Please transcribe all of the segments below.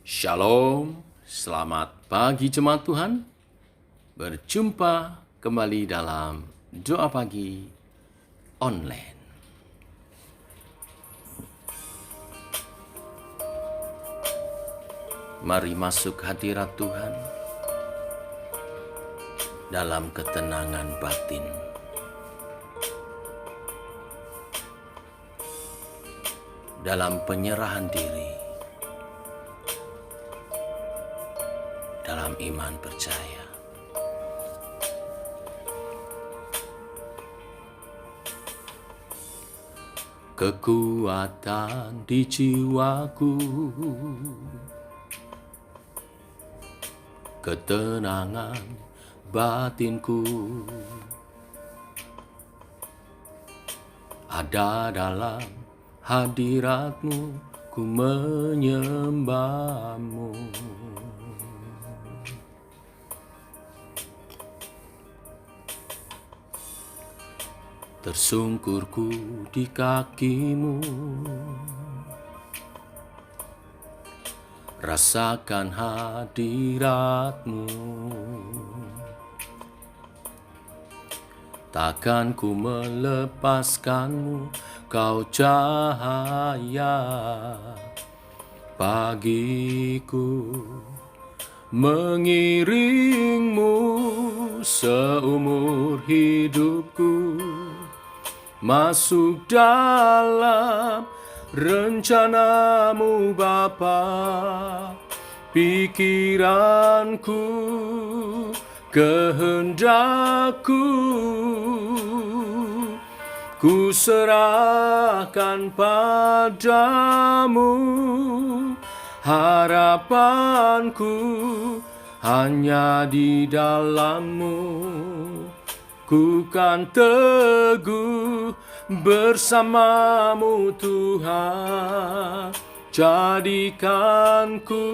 Shalom, selamat pagi jemaat Tuhan. Berjumpa kembali dalam doa pagi online. Mari masuk hadirat Tuhan dalam ketenangan batin. Dalam penyerahan diri. Dalam iman percaya. Kekuatan di jiwaku, ketenangan batinku, ada dalam hadirat-Mu, ku menyembah-Mu. Tersungkurku di kaki-Mu, rasakan hadirat-Mu. Takkan ku melepaskan-Mu, Kau cahaya bagiku. Mengiring-Mu seumur hidupku, masuk dalam rencana-Mu Bapa. Pikiranku, kehendakku, ku serahkan padamu. Harapanku hanya di dalam-Mu, ku kan teguh bersama-Mu Tuhan. Jadikanku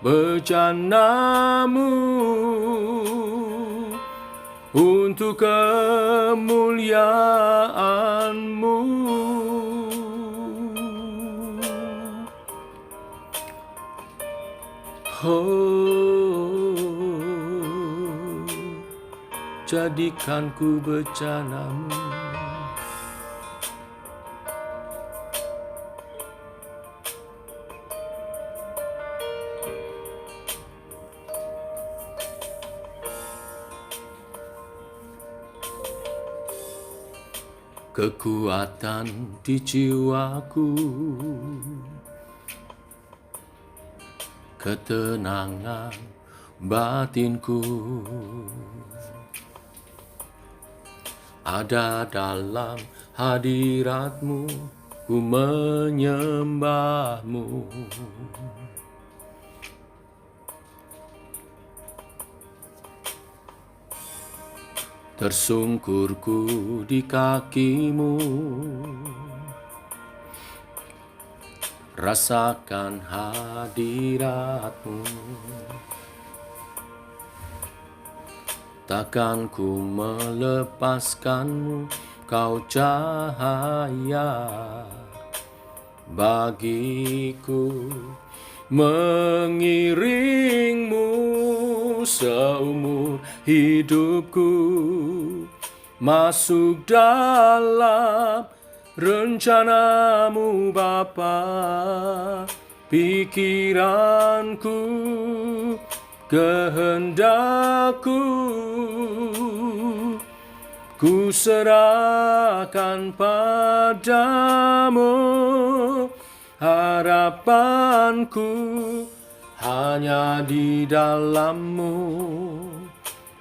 bejana-Mu untuk kemuliaan-Mu. Jadikanku bejana-Mu. Kekuatan di jiwaku, ketenangan batinku, ada dalam hadirat-Mu, ku menyembah-Mu. Tersungkurku di kaki-Mu, rasakan hadirat-Mu. Takkan ku melepaskan-Mu, Kau cahaya bagiku. Mengiring-Mu seumur hidupku, masuk dalam rencana-Mu Bapa. Pikiranku, kehendakku, ku serahkan padamu. Harapanku hanya di dalam-Mu,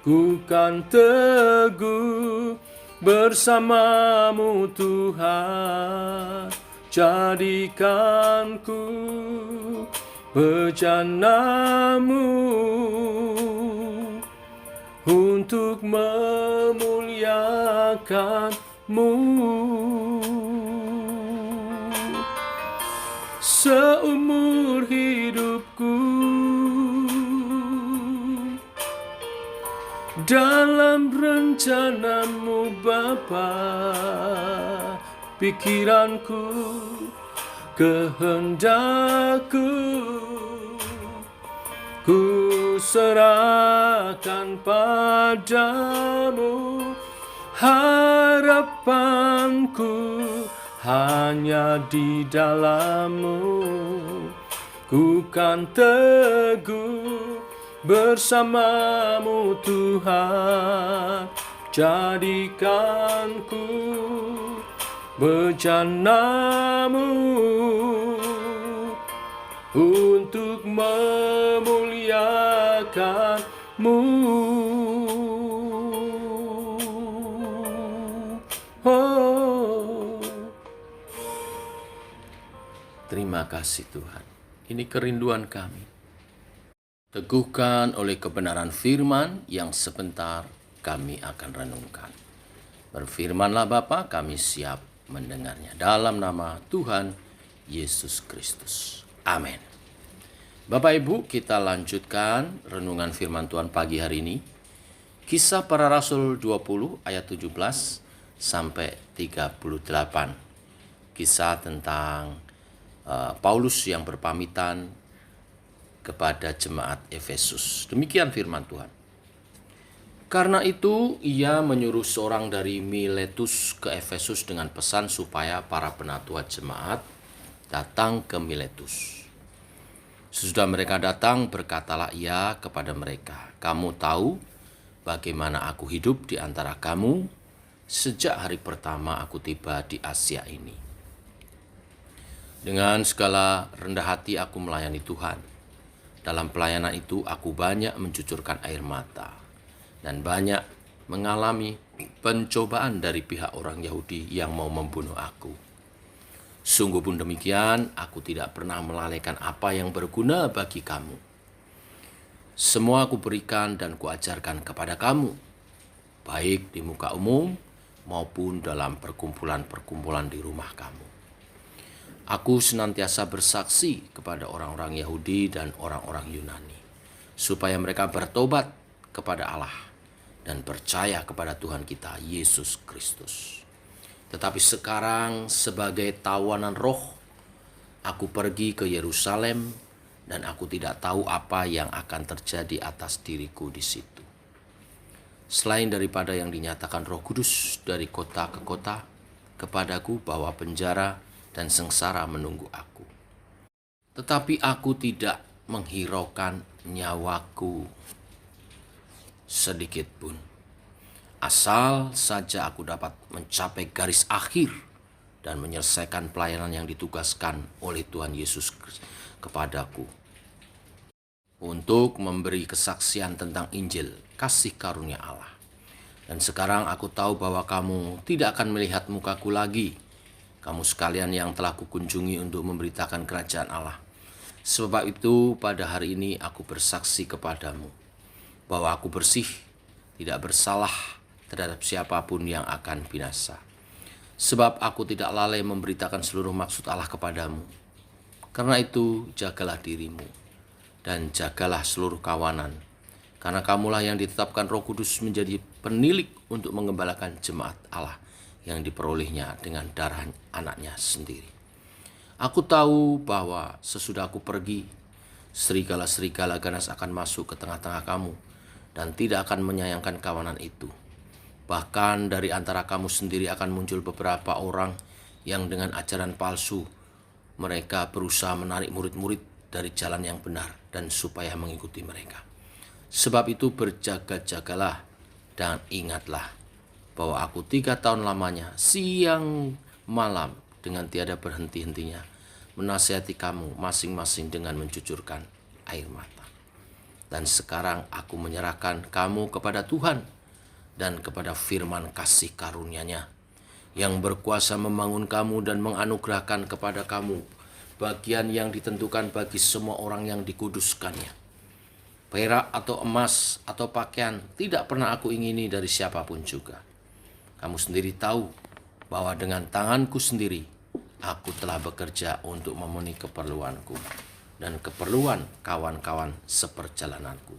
ku kan teguh bersama-Mu Tuhan. Jadikanku bejana-Mu untuk memuliakan-Mu. Seumur hidupku, dalam rencana-Mu Bapa. Pikiranku, kehendakku. Ku serahkan padamu, harapanku hanya di dalam-Mu. Ku kan teguh bersama-Mu Tuhan, jadikan-ku bejana-Mu untuk memuliakan-Mu. Oh. Terima kasih Tuhan. Ini kerinduan kami. Teguhkan oleh kebenaran firman yang sebentar kami akan renungkan. Berfirmanlah Bapa, kami siap mendengarnya. Dalam nama Tuhan Yesus Kristus. Amin. Bapak Ibu, kita lanjutkan renungan firman Tuhan pagi hari ini. Kisah Para Rasul 20 ayat 17 sampai 38. Kisah tentang Paulus yang berpamitan kepada jemaat Efesus. Demikian firman Tuhan. Karena itu ia menyuruh seorang dari Miletus ke Efesus dengan pesan supaya para penatua jemaat datang ke Miletus. Sesudah mereka datang, berkatalah ia kepada mereka, "Kamu tahu bagaimana aku hidup di antara kamu sejak hari pertama aku tiba di Asia ini. Dengan segala rendah hati aku melayani Tuhan. Dalam pelayanan itu aku banyak mencucurkan air mata dan banyak mengalami pencobaan dari pihak orang Yahudi yang mau membunuh aku. Sungguh pun demikian, aku tidak pernah melalaikan apa yang berguna bagi kamu. Semua aku berikan dan kuajarkan kepada kamu, baik di muka umum maupun dalam perkumpulan-perkumpulan di rumah kamu. Aku senantiasa bersaksi kepada orang-orang Yahudi dan orang-orang Yunani, supaya mereka bertobat kepada Allah dan percaya kepada Tuhan kita, Yesus Kristus. Tetapi sekarang sebagai tawanan roh, aku pergi ke Yerusalem dan aku tidak tahu apa yang akan terjadi atas diriku di situ. Selain daripada yang dinyatakan Roh Kudus dari kota ke kota kepadaku bahwa penjara dan sengsara menunggu aku. Tetapi aku tidak menghiraukan nyawaku sedikit pun. Asal saja aku dapat mencapai garis akhir dan menyelesaikan pelayanan yang ditugaskan oleh Tuhan Yesus kepadaku. Untuk memberi kesaksian tentang Injil kasih karunia Allah. Dan sekarang aku tahu bahwa kamu tidak akan melihat mukaku lagi. Kamu sekalian yang telah kukunjungi untuk memberitakan kerajaan Allah. Sebab itu pada hari ini aku bersaksi kepadamu bahwa aku bersih, tidak bersalah terhadap siapapun yang akan binasa. Sebab aku tidak lalai memberitakan seluruh maksud Allah kepadamu. Karena itu jagalah dirimu dan jagalah seluruh kawanan. Karena kamulah yang ditetapkan Roh Kudus menjadi penilik untuk mengembalakan jemaat Allah yang diperolehnya dengan darah anaknya sendiri. Aku tahu bahwa sesudah aku pergi, serigala-serigala ganas akan masuk ke tengah-tengah kamu dan tidak akan menyayangkan kawanan itu. Bahkan dari antara kamu sendiri akan muncul beberapa orang yang dengan ajaran palsu mereka berusaha menarik murid-murid dari jalan yang benar dan supaya mengikuti mereka. Sebab itu berjaga-jagalah dan ingatlah bahwa aku 3 tahun lamanya siang malam dengan tiada berhenti-hentinya menasihati kamu masing-masing dengan mencucurkan air mata. Dan sekarang aku menyerahkan kamu kepada Tuhan dan kepada firman kasih karunia-Nya yang berkuasa membangun kamu dan menganugerahkan kepada kamu bagian yang ditentukan bagi semua orang yang dikuduskannya. Perak atau emas atau pakaian tidak pernah aku ingini dari siapapun juga. Kamu sendiri tahu bahwa dengan tanganku sendiri aku telah bekerja untuk memenuhi keperluanku dan keperluan kawan-kawan seperjalananku.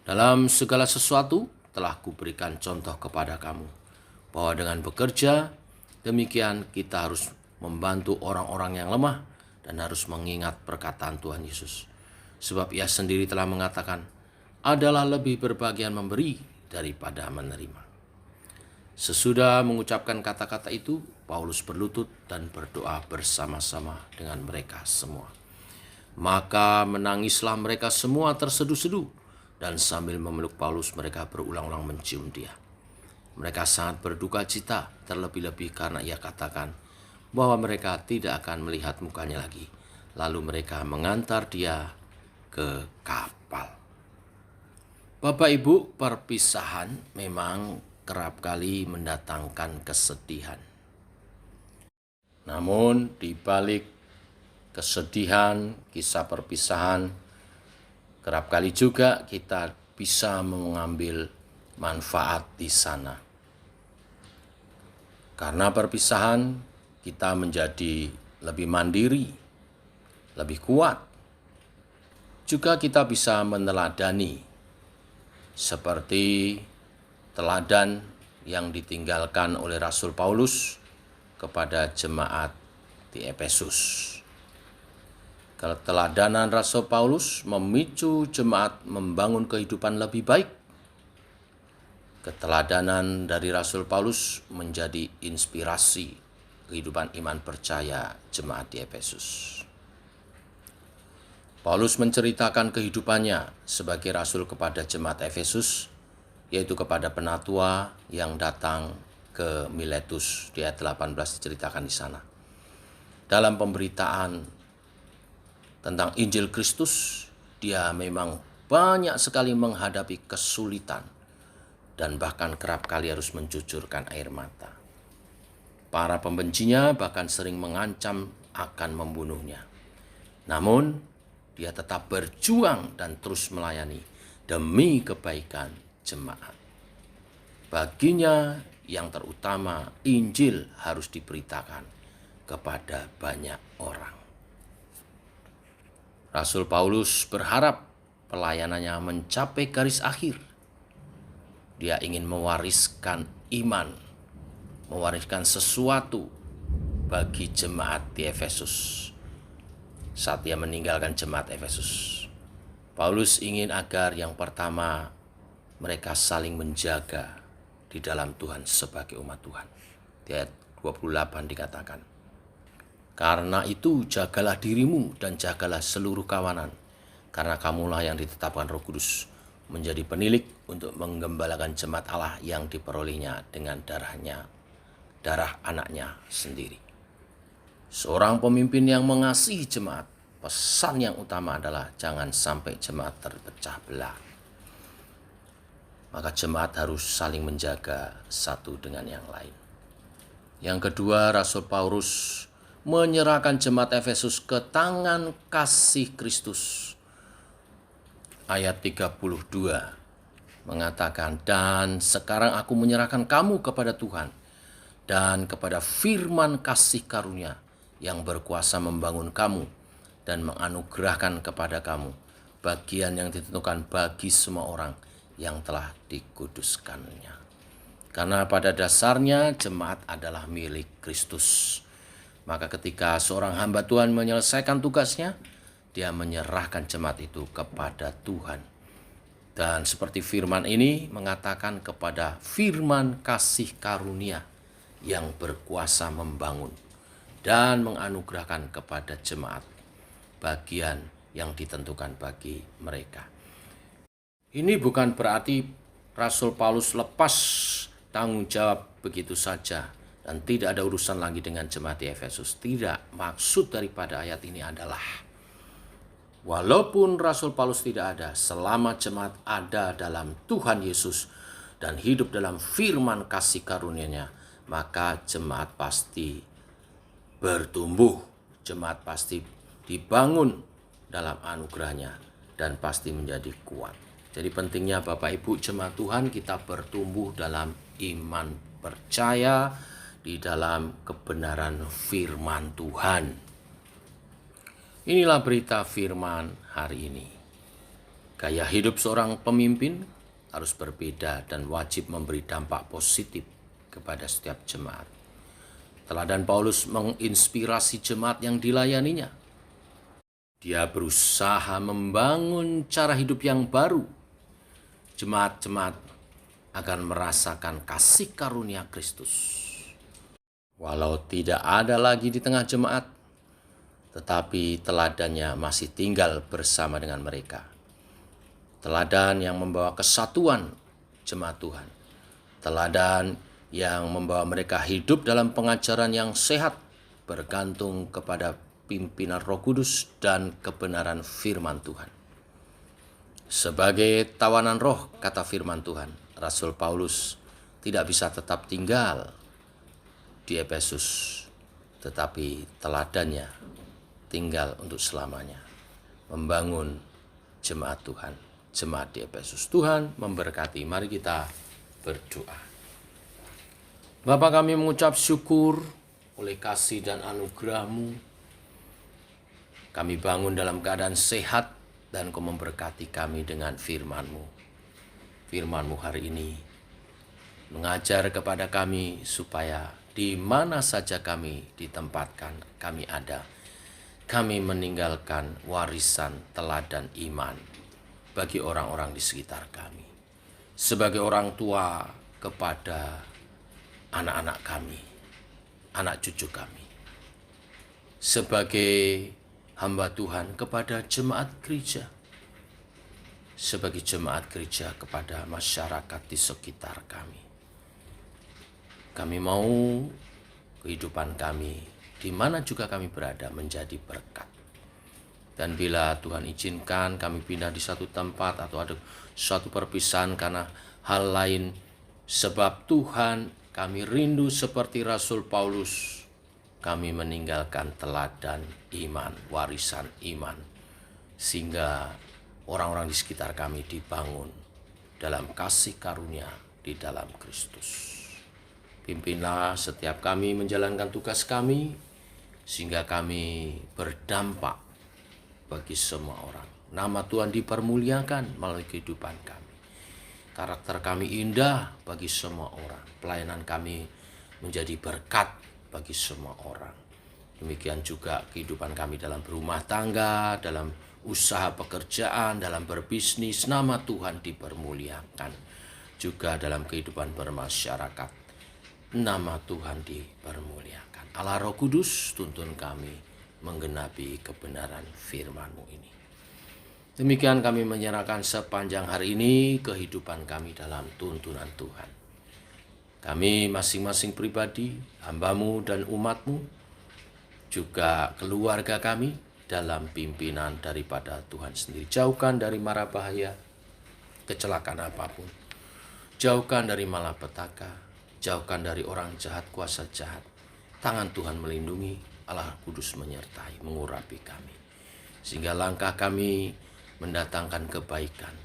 Dalam segala sesuatu telah kuberikan contoh kepada kamu bahwa dengan bekerja demikian kita harus membantu orang-orang yang lemah dan harus mengingat perkataan Tuhan Yesus. Sebab ia sendiri telah mengatakan, adalah lebih berbahagia memberi daripada menerima. Sesudah mengucapkan kata-kata itu, Paulus berlutut dan berdoa bersama-sama dengan mereka semua. Maka menangislah mereka semua terseduh-seduh, dan sambil memeluk Paulus mereka berulang-ulang mencium dia. Mereka sangat berduka cita, terlebih-lebih karena ia katakan bahwa mereka tidak akan melihat mukanya lagi. Lalu mereka mengantar dia ke kapal. Bapak Ibu, perpisahan memang kerap kali mendatangkan kesedihan. Namun di balik kesedihan, kisah perpisahan, kerap kali juga kita bisa mengambil manfaat di sana. Karena perpisahan, kita menjadi lebih mandiri, lebih kuat. Juga kita bisa meneladani, seperti teladan yang ditinggalkan oleh Rasul Paulus kepada jemaat di Efesus. Keteladanan Rasul Paulus memicu jemaat membangun kehidupan lebih baik. Keteladanan dari Rasul Paulus menjadi inspirasi kehidupan iman percaya jemaat di Efesus. Paulus menceritakan kehidupannya sebagai rasul kepada jemaat Efesus, yaitu kepada penatua yang datang ke Miletus. Di ayat 18 diceritakan di sana. Dalam pemberitaan tentang Injil Kristus, dia memang banyak sekali menghadapi kesulitan dan bahkan kerap kali harus mencucurkan air mata. Para pembencinya bahkan sering mengancam akan membunuhnya. Namun, dia tetap berjuang dan terus melayani demi kebaikan jemaat. Baginya yang terutama, Injil harus diberitakan kepada banyak orang. Rasul Paulus berharap pelayanannya mencapai garis akhir. Dia ingin mewariskan iman, mewariskan sesuatu bagi jemaat di Efesus. Saat dia meninggalkan jemaat Efesus, Paulus ingin agar yang pertama mereka saling menjaga di dalam Tuhan sebagai umat Tuhan. Di ayat 28 dikatakan, karena itu jagalah dirimu dan jagalah seluruh kawanan, karena kamulah yang ditetapkan Roh Kudus menjadi penilik untuk menggembalakan jemaat Allah yang diperolehnya dengan darah anaknya sendiri. Seorang pemimpin yang mengasihi jemaat, pesan yang utama adalah jangan sampai jemaat terpecah belah. Maka jemaat harus saling menjaga satu dengan yang lain. Yang kedua, Rasul Paulus menyerahkan jemaat Efesus ke tangan kasih Kristus. Ayat 32 mengatakan, dan sekarang aku menyerahkan kamu kepada Tuhan dan kepada firman kasih karunia yang berkuasa membangun kamu dan menganugerahkan kepada kamu bagian yang ditentukan bagi semua orang yang telah dikuduskannya. Karena pada dasarnya jemaat adalah milik Kristus. Maka ketika seorang hamba Tuhan menyelesaikan tugasnya, dia menyerahkan jemaat itu kepada Tuhan. Dan seperti firman ini mengatakan kepada firman kasih karunia yang berkuasa membangun dan menganugerahkan kepada jemaat bagian yang ditentukan bagi mereka. Ini bukan berarti Rasul Paulus lepas tanggung jawab begitu saja dan tidak ada urusan lagi dengan jemaat di Efesus. Tidak, maksud daripada ayat ini adalah walaupun Rasul Paulus tidak ada, selama jemaat ada dalam Tuhan Yesus dan hidup dalam firman kasih karunia-Nya, maka jemaat pasti bertumbuh, jemaat pasti dibangun dalam anugerah-Nya dan pasti menjadi kuat. Jadi pentingnya Bapak Ibu jemaat Tuhan, kita bertumbuh dalam iman percaya di dalam kebenaran firman Tuhan. Inilah berita firman hari ini. Gaya hidup seorang pemimpin harus berbeda dan wajib memberi dampak positif kepada setiap jemaat. Teladan Paulus menginspirasi jemaat yang dilayaninya. Dia berusaha membangun cara hidup yang baru. Jemaat-jemaat akan merasakan kasih karunia Kristus. Walau tidak ada lagi di tengah jemaat, tetapi teladannya masih tinggal bersama dengan mereka. Teladan yang membawa kesatuan jemaat Tuhan. Teladan yang membawa mereka hidup dalam pengajaran yang sehat, bergantung kepada pimpinan Roh Kudus dan kebenaran firman Tuhan. Sebagai tawanan roh, kata firman Tuhan, Rasul Paulus tidak bisa tetap tinggal di Efesus, tetapi teladannya tinggal untuk selamanya, membangun jemaat Tuhan, jemaat di Efesus. Tuhan memberkati. Mari kita berdoa. Bapa, kami mengucap syukur oleh kasih dan anugerah-Mu. Kami bangun dalam keadaan sehat dan Kau memberkati kami dengan firman-Mu. Firman-Mu hari ini mengajar kepada kami supaya di mana saja kami ditempatkan, kami ada. Kami meninggalkan warisan teladan iman bagi orang-orang di sekitar kami. Sebagai orang tua kepada anak-anak kami, anak cucu kami. Sebagai hamba Tuhan kepada jemaat gereja. Sebagai jemaat gereja kepada masyarakat di sekitar kami. Kami mau kehidupan kami, di mana juga kami berada, menjadi berkat. Dan bila Tuhan izinkan kami pindah di satu tempat atau ada suatu perpisahan karena hal lain, sebab Tuhan, kami rindu seperti Rasul Paulus, kami meninggalkan teladan iman, warisan iman, sehingga orang-orang di sekitar kami dibangun dalam kasih karunia di dalam Kristus. Pimpinlah setiap kami menjalankan tugas kami, sehingga kami berdampak bagi semua orang. Nama Tuhan dipermuliakan melalui kehidupan kami. Karakter kami indah bagi semua orang. Pelayanan kami menjadi berkat bagi semua orang. Demikian juga kehidupan kami dalam berumah tangga, dalam usaha pekerjaan, dalam berbisnis, nama Tuhan dipermuliakan. Juga dalam kehidupan bermasyarakat, nama Tuhan dipermuliakan. Allah Roh Kudus, tuntun kami menggenapi kebenaran firman-Mu ini. Demikian kami menyerahkan sepanjang hari ini kehidupan kami dalam tuntunan Tuhan. Kami masing-masing pribadi, hamba-Mu dan umat-Mu, juga keluarga kami dalam pimpinan daripada Tuhan sendiri. Jauhkan dari mara bahaya, kecelakaan apapun. Jauhkan dari malapetaka, jauhkan dari orang jahat, kuasa jahat. Tangan Tuhan melindungi, Allah Kudus menyertai, mengurapi kami. Sehingga langkah kami mendatangkan kebaikan.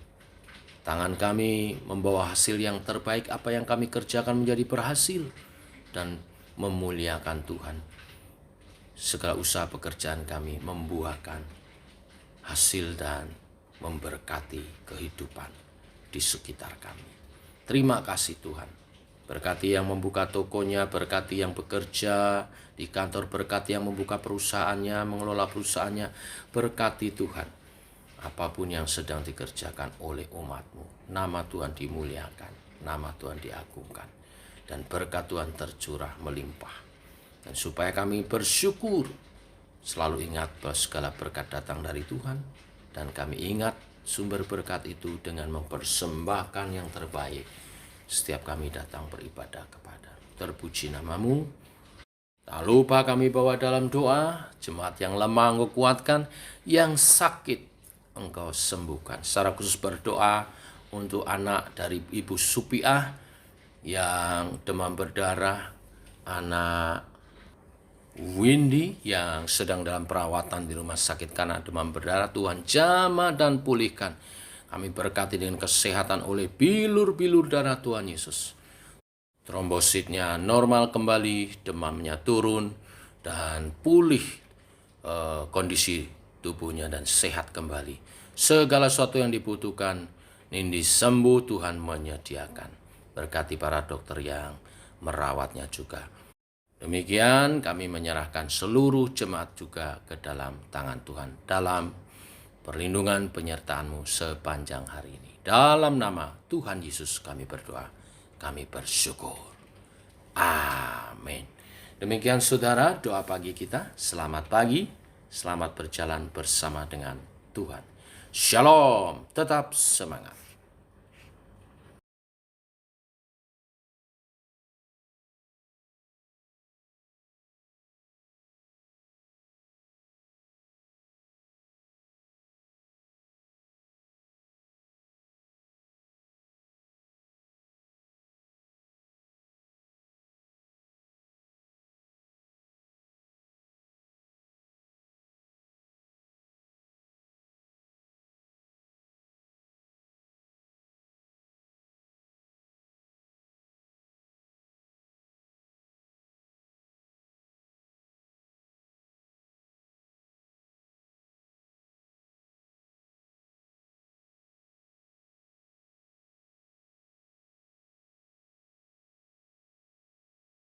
Tangan kami membawa hasil yang terbaik, apa yang kami kerjakan menjadi berhasil dan memuliakan Tuhan. Segala usaha pekerjaan kami membuahkan hasil dan memberkati kehidupan di sekitar kami. Terima kasih Tuhan. Berkati yang membuka tokonya, berkati yang bekerja di kantor, berkati yang membuka perusahaannya, mengelola perusahaannya. Berkati Tuhan apapun yang sedang dikerjakan oleh umat-Mu. Nama Tuhan dimuliakan, nama Tuhan diagungkan, dan berkat Tuhan tercurah melimpah. Dan supaya kami bersyukur, selalu ingat bahwa segala berkat datang dari Tuhan, dan kami ingat sumber berkat itu dengan mempersembahkan yang terbaik setiap kami datang beribadah kepada. Terpuji nama-Mu. Tak lupa kami bawa dalam doa, jemaat yang lemah Engkau kuatkan, yang sakit Engkau sembuhkan. Secara khusus berdoa untuk anak dari Ibu Supiah yang demam berdarah, anak Windy yang sedang dalam perawatan di rumah sakit karena demam berdarah. Tuhan jamah dan pulihkan. Kami berkati dengan kesehatan oleh bilur-bilur darah Tuhan Yesus. Trombositnya normal kembali, demamnya turun, dan pulih kondisi tubuhnya dan sehat kembali. Segala sesuatu yang dibutuhkan, Nindi sembuh, Tuhan menyediakan. Berkati para dokter yang merawatnya juga. Demikian kami menyerahkan seluruh jemaat juga ke dalam tangan Tuhan, dalam perlindungan penyertaan-Mu sepanjang hari ini. Dalam nama Tuhan Yesus kami berdoa, kami bersyukur. Amin. Demikian saudara doa pagi kita. Selamat pagi, selamat berjalan bersama dengan Tuhan. Shalom, tetap semangat.